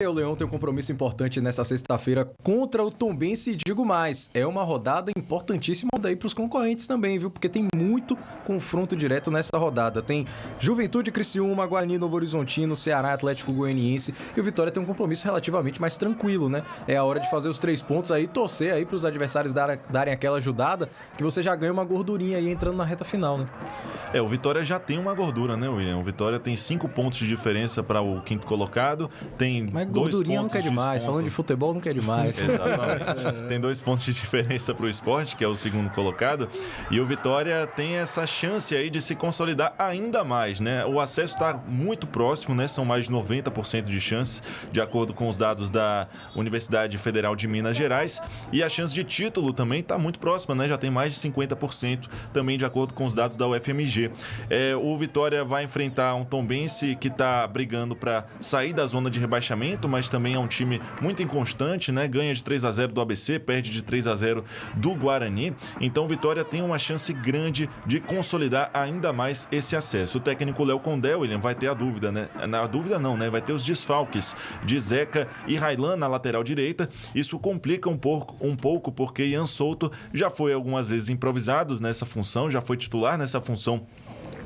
O Leão tem um compromisso importante nessa sexta-feira contra o Tombense, e digo mais, é uma rodada importantíssima daí para os concorrentes também, viu? Porque tem muito confronto direto nessa rodada. Tem Juventude, Criciúma, Guarani, Novo Horizontino, Ceará, Atlético Goianiense, e o Vitória tem um compromisso relativamente mais tranquilo, né? É a hora de fazer os 3 pontos aí, torcer aí para os adversários darem aquela ajudada, que você já ganha uma gordurinha aí entrando na reta final, né? O Vitória já tem uma gordura, né, William? O Vitória tem 5 pontos de diferença para o quinto colocado, tem mas 2 gordurinha pontos não quer demais, falando de futebol não quer demais. Exatamente. Tem 2 pontos de diferença para o Sport, que é o segundo colocado, e o Vitória tem essa chance aí de se consolidar ainda mais, né? O acesso está muito próximo, né? São mais de 90% de chances, de acordo com os dados da Universidade Federal de Minas Gerais, e a chance de título também está muito próxima, né? Já tem mais de 50% também, de acordo com os dados da UFMG. O Vitória vai enfrentar um Tombense que está brigando para sair da zona de rebaixamento, mas também é um time muito inconstante, né? Ganha de 3-0 do ABC, perde de 3-0 do Guarani. Então o Vitória tem uma chance grande de consolidar ainda mais esse acesso. O técnico Léo Condé, William, vai ter a dúvida, né? A dúvida não, né? Vai ter os desfalques de Zeca e Railan na lateral direita. Isso complica um pouco porque Ian Souto já foi algumas vezes improvisado nessa função, já foi titular nessa função,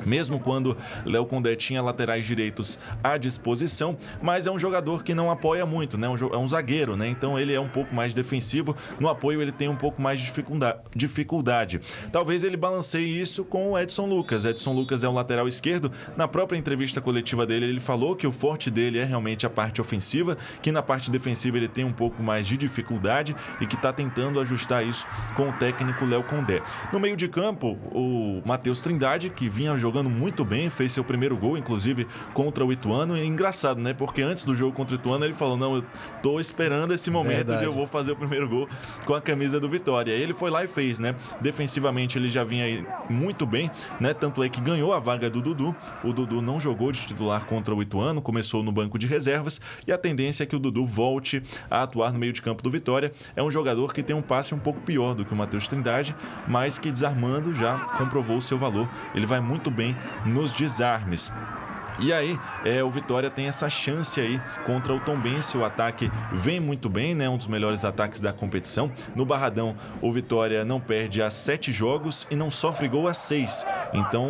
mesmo quando Léo Condé tinha laterais direitos à disposição, mas é um jogador que não apoia muito, né? É um zagueiro, né? Então ele é um pouco mais defensivo, no apoio ele tem um pouco mais de dificuldade. Talvez ele balanceie isso com o Edson Lucas. Edson Lucas é um lateral esquerdo. Na própria entrevista coletiva dele, ele falou que o forte dele é realmente a parte ofensiva, que na parte defensiva ele tem um pouco mais de dificuldade e que está tentando ajustar isso com o técnico Léo Condé. No meio de campo, o Matheus Trindade, que vinha jogando muito bem, fez seu primeiro gol, inclusive, contra o Ituano. E é engraçado, né? Porque antes do jogo contra o Ituano, ele falou, não, eu tô esperando esse momento que eu vou fazer o primeiro gol com a camisa do Vitória. E ele foi lá e fez, né? Defensivamente, ele já vinha muito bem, né? Tanto é que ganhou a vaga do Dudu. O Dudu não jogou de titular contra o Ituano, começou no banco de reservas, e a tendência é que o Dudu volte a atuar no meio de campo do Vitória. É um jogador que tem um passe um pouco pior do que o Matheus Trindade, mas que desarmando já comprovou o seu valor. Ele vai muito bem nos desarmes. E aí, o Vitória tem essa chance aí contra o Tombense. O ataque vem muito bem, né? Um dos melhores ataques da competição. No Barradão, o Vitória não perde há 7 jogos e não sofre gol há 6. Então,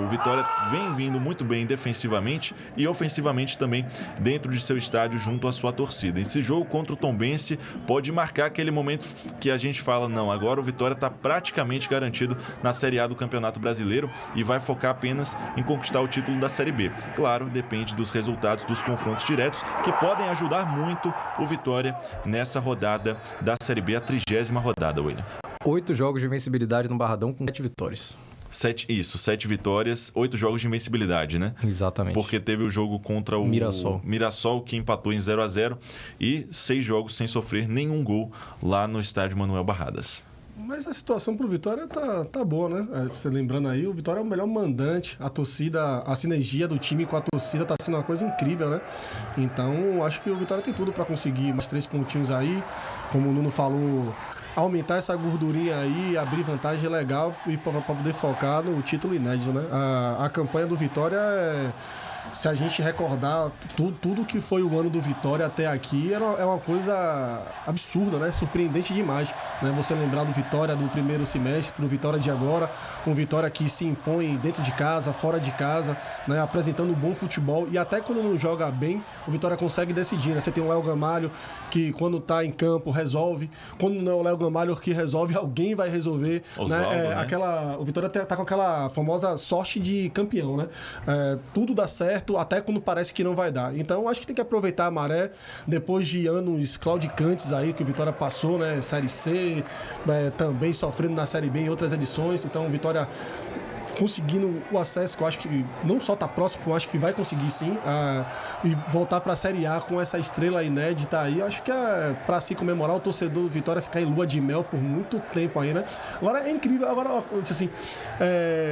o Vitória vem vindo muito bem defensivamente e ofensivamente também dentro de seu estádio junto à sua torcida. Esse jogo contra o Tombense pode marcar aquele momento que a gente fala, não, agora o Vitória está praticamente garantido na Série A do Campeonato Brasileiro e vai focar apenas em conquistar o título da Série B. Claro, depende dos resultados dos confrontos diretos, que podem ajudar muito o Vitória nessa rodada da Série B, a 30ª rodada, William. 8 jogos de invencibilidade no Barradão com 7 vitórias. 7 vitórias, 8 jogos de invencibilidade, né? Exatamente. Porque teve o jogo contra o Mirassol, que empatou em 0-0, e 6 jogos sem sofrer nenhum gol lá no estádio Manuel Barradas. Mas a situação pro Vitória tá boa, né? Você lembrando aí, o Vitória é o melhor mandante, a torcida, a sinergia do time com a torcida tá sendo uma coisa incrível, né? Então, acho que o Vitória tem tudo para conseguir mais 3 pontinhos aí, como o Nuno falou, aumentar essa gordurinha aí, abrir vantagem legal e para poder focar no título inédito, né? A campanha do Vitória se a gente recordar tudo que foi o ano do Vitória até aqui, é uma coisa absurda, né? Surpreendente demais, né? Você lembrar do Vitória do primeiro semestre, pro Vitória de agora, um Vitória que se impõe dentro de casa, fora de casa, né? Apresentando um bom futebol, e até quando não joga bem, o Vitória consegue decidir, né? Você tem o Léo Gamalho, que quando tá em campo resolve, quando não é o Léo Gamalho que resolve, alguém vai resolver, Osvaldo, né? O Vitória tá com aquela famosa sorte de campeão, né? Tudo dá certo, até quando parece que não vai dar. Então, acho que tem que aproveitar a maré, depois de anos claudicantes aí, que o Vitória passou, né? Série C, também sofrendo na Série B em outras edições. Então, o Vitória conseguindo o acesso, que eu acho que não só tá próximo, eu acho que vai conseguir sim, e voltar para a Série A com essa estrela inédita aí, eu acho que é para se comemorar, o torcedor do Vitória ficar em lua de mel por muito tempo aí, né? Agora é incrível, assim,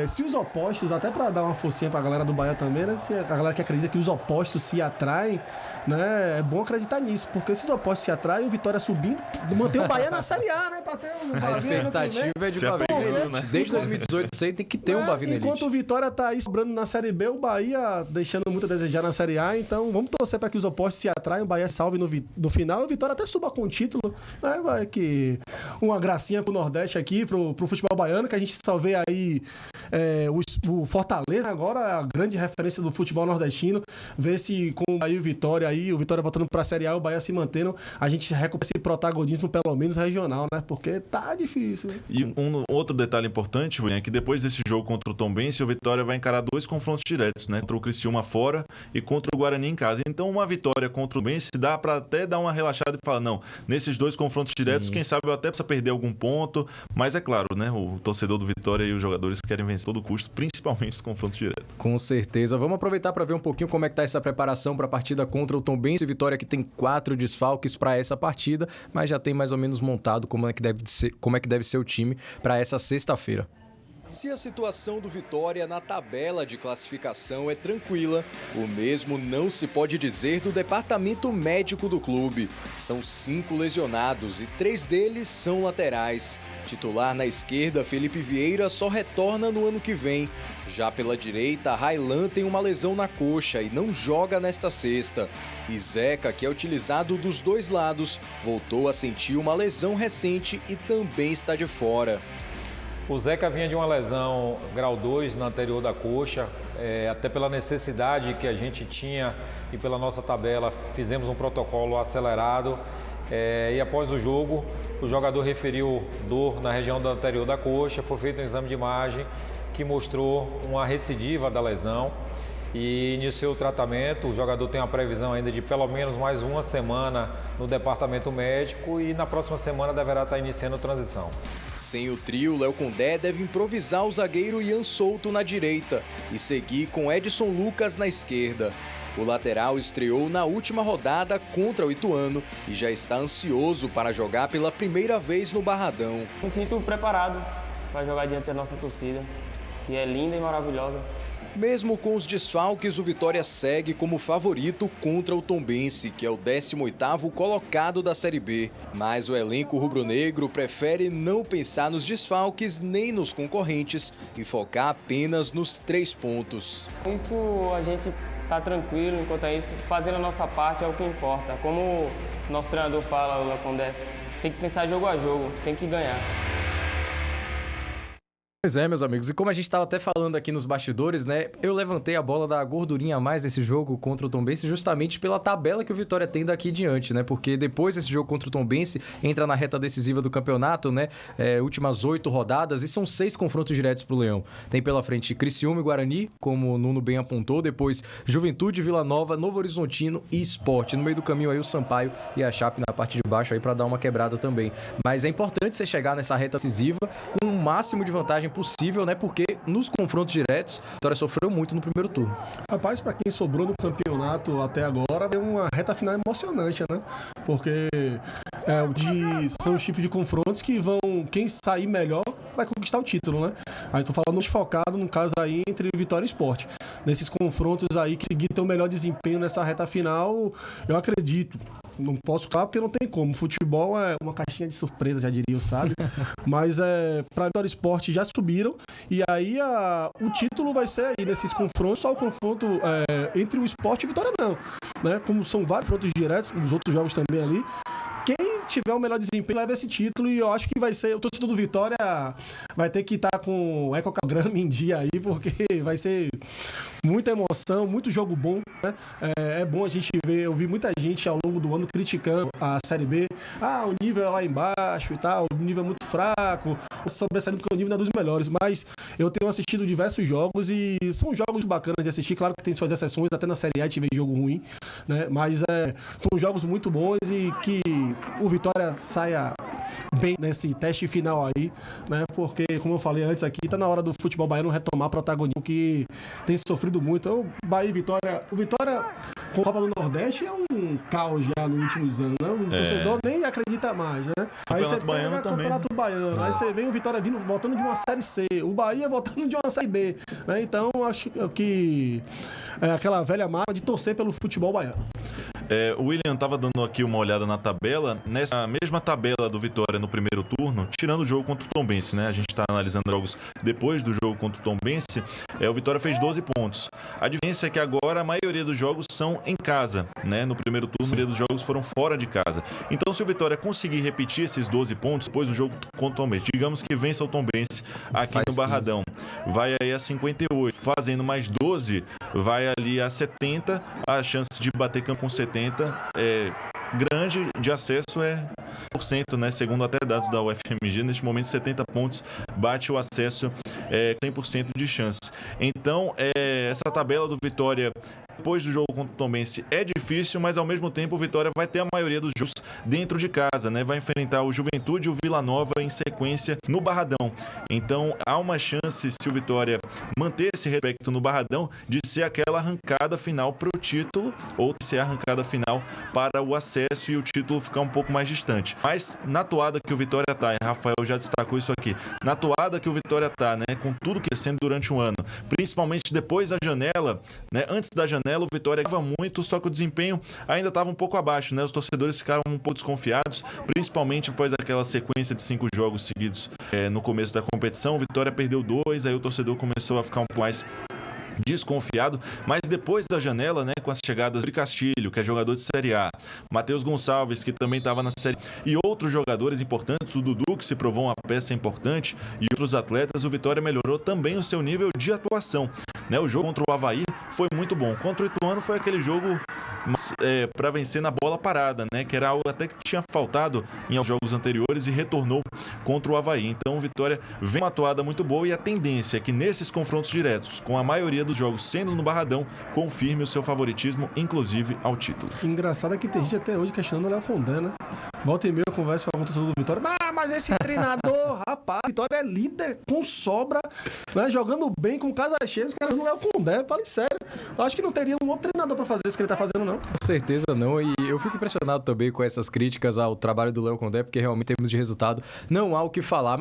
se os opostos, até para dar uma forcinha para a galera do Bahia também, né? Se a galera que acredita que os opostos se atraem, né? É bom acreditar nisso, porque se os opostos se atraem, o Vitória subindo, mantém o Bahia na Série A, né? Pra ter a expectativa é de Bavi na elite. né? Desde 2018 você tem que ter um Bavi na elite. Enquanto o Vitória tá aí sobrando na Série B, o Bahia deixando muito a desejar na Série A, então vamos torcer para que os opostos se atraiam, o Bahia salve no final, e o Vitória até suba com o título, né? Vai que uma gracinha pro Nordeste aqui, pro futebol baiano, que a gente só vê aí o Fortaleza agora, a grande referência do futebol nordestino, ver se com aí o Vitória voltando pra Série A, o Bahia se mantendo, a gente recupera esse protagonismo pelo menos regional, né? Porque tá difícil. E um outro detalhe importante, William, é que depois desse jogo contra o Tombense, o Vitória vai encarar 2 confrontos diretos, né? Contra o Criciúma fora e contra o Guarani em casa. Então, uma vitória contra o Tombense dá pra até dar uma relaxada e falar, não, nesses 2 confrontos diretos, quem sabe eu até possa perder algum ponto, mas é claro, né? O torcedor do Vitória e os jogadores querem vencer a todo custo, principalmente os confrontos diretos. Com certeza. Vamos aproveitar para ver um pouquinho como é que tá essa preparação para a partida contra o Tombense. Vitória que tem 4 desfalques para essa partida, mas já tem mais ou menos montado como é que deve ser o time para essa sexta-feira. Se a situação do Vitória na tabela de classificação é tranquila, o mesmo não se pode dizer do departamento médico do clube. São 5 lesionados e 3 deles são laterais. Titular na esquerda, Felipe Vieira, só retorna no ano que vem. Já pela direita, Railan tem uma lesão na coxa e não joga nesta sexta. E Zeca, que é utilizado dos 2 lados, voltou a sentir uma lesão recente e também está de fora. O Zeca vinha de uma lesão grau 2 na anterior da coxa, até pela necessidade que a gente tinha e pela nossa tabela, fizemos um protocolo acelerado. E após o jogo, o jogador referiu dor na região da anterior da coxa, foi feito um exame de imagem que mostrou uma recidiva da lesão e iniciou o tratamento. O jogador tem uma previsão ainda de pelo menos mais uma semana no departamento médico e na próxima semana deverá estar iniciando a transição. Sem o trio, Léo Condé deve improvisar o zagueiro Ian Souto na direita e seguir com Edson Lucas na esquerda. O lateral estreou na última rodada contra o Ituano e já está ansioso para jogar pela primeira vez no Barradão. Me sinto preparado para jogar diante da nossa torcida, que é linda e maravilhosa. Mesmo com os desfalques, o Vitória segue como favorito contra o Tombense, que é o 18º colocado da Série B. Mas o elenco rubro-negro prefere não pensar nos desfalques nem nos concorrentes e focar apenas nos 3 pontos. Isso a gente está tranquilo, enquanto isso, fazendo a nossa parte é o que importa. Como o nosso treinador fala, o Léo Condé, tem que pensar jogo a jogo, tem que ganhar. Pois é, meus amigos, e como a gente estava até falando aqui nos bastidores, né, eu levantei a bola da gordurinha a mais desse jogo contra o Tombense justamente pela tabela que o Vitória tem daqui em diante, né, porque depois desse jogo contra o Tombense, entra na reta decisiva do campeonato, né, últimas 8 rodadas e são 6 confrontos diretos pro Leão. Tem pela frente Criciúma e Guarani, como o Nuno bem apontou, depois Juventude, Vila Nova, Novo Horizontino e Sport. No meio do caminho aí o Sampaio e a Chape na parte de baixo aí para dar uma quebrada também. Mas é importante você chegar nessa reta decisiva com o máximo de vantagem possível, né? Porque nos confrontos diretos, a Vitória sofreu muito no primeiro turno. Rapaz, para quem sobrou no campeonato até agora, é uma reta final emocionante, né? Porque são os tipos de confrontos que vão... Quem sair melhor vai conquistar o título, né? Aí tô falando focado, no caso aí, entre Vitória e Sport. Nesses confrontos aí, que conseguir ter o melhor desempenho nessa reta final, eu acredito. Não posso falar porque não tem como. Futebol é uma caixinha de surpresa, já diria, sabe? Mas para Vitória e Sport já subiram. E aí o título vai ser aí nesses confrontos, só o confronto entre o Sport e o Vitória não. Né? Como são vários confrontos diretos, os outros jogos também ali. Quem tiver o melhor desempenho leva esse título e eu acho que vai ser... O torcedor do Vitória vai ter que estar com o ecocardiograma em dia aí, porque vai ser muita emoção, muito jogo bom, né? É bom a gente ver, eu vi muita gente ao longo do ano criticando a Série B. O nível é lá embaixo e tal, o nível é muito fraco, sobressaindo porque o nível não é dos melhores, mas eu tenho assistido diversos jogos e são jogos bacanas de assistir, claro que tem suas exceções, até na Série A tive jogo ruim, né? Mas são jogos muito bons e que o Vitória saia bem nesse teste final aí, né? Porque, como eu falei antes aqui, tá na hora do futebol baiano retomar protagonismo, que tem sofrido muito. O Bahia e Vitória... O Vitória, com a Copa do Nordeste, é um caos já nos últimos anos, né? O torcedor nem acredita mais, né? Aí você pega Baiano também, Campeonato Baiano, aí você vem o Vitória voltando de uma Série C, o Bahia voltando de uma Série B, né? Então, acho que é aquela velha mágoa de torcer pelo futebol baiano. O William estava dando aqui uma olhada na tabela. Nessa mesma tabela do Vitória no primeiro turno, tirando o jogo contra o Tombense, né? A gente está analisando jogos depois do jogo contra o Tombense. O Vitória fez 12 pontos. A diferença é que agora a maioria dos jogos são em casa, né? No primeiro turno, a maioria dos jogos foram fora de casa. Então, se o Vitória conseguir repetir esses 12 pontos depois do jogo contra o Tombense, digamos que vença o Tombense aqui no Barradão, vai aí a 58. Fazendo mais 12, vai ali a 70. A chance de bater campo com 70 é grande, de acesso é 100%, né? Segundo até dados da UFMG, neste momento 70 pontos bate o acesso, 100% de chance. Então, essa tabela do Vitória depois do jogo contra o Tombense é difícil, mas ao mesmo tempo o Vitória vai ter a maioria dos jogos dentro de casa, né? Vai enfrentar o Juventude e o Vila Nova em sequência no Barradão. Então há uma chance, se o Vitória manter esse respeito no Barradão, de ser aquela arrancada final para o título, ou de ser a arrancada final para o acesso e o título ficar um pouco mais distante. Mas na toada que o Vitória tá, e Rafael já destacou isso aqui, na toada que o Vitória tá, né? Com tudo que é sendo durante um ano, principalmente depois da janela, né? Antes da janela, o Vitória ganhava muito, só que o desempenho ainda estava um pouco abaixo, né? Os torcedores ficaram um pouco desconfiados, principalmente após aquela sequência de 5 jogos seguidos no começo da competição. O Vitória perdeu 2, aí o torcedor começou a ficar um pouco mais desconfiado, mas depois da janela, né, com as chegadas de Castilho, que é jogador de Série A, Matheus Gonçalves, que também estava na Série A, e outros jogadores importantes, o Dudu, que se provou uma peça importante, e outros atletas, o Vitória melhorou também o seu nível de atuação, né? O jogo contra o Avaí foi muito bom. Contra o Ituano foi aquele jogo para vencer na bola parada, né? Que era algo até que tinha faltado em alguns jogos anteriores e retornou contra o Avaí. Então o Vitória vem uma atuada muito boa e a tendência é que nesses confrontos diretos, com a maioria dos jogos sendo no Barradão, confirme o seu favoritismo, inclusive ao título. Engraçado é que tem gente até hoje questionando o Léo Condé, né? Volta e meia eu converso com o torcedor do Vitória. Mas esse treinador, rapaz, Vitória é líder com sobra, né? Jogando bem, com casa cheia, os caras não Léo Condé, fale sério. Eu acho que não teria um outro treinador pra fazer isso que ele tá fazendo, não. Com certeza não, e eu fico impressionado também com essas críticas ao trabalho do Léo Condé, porque realmente, em termos de resultado, não há o que falar.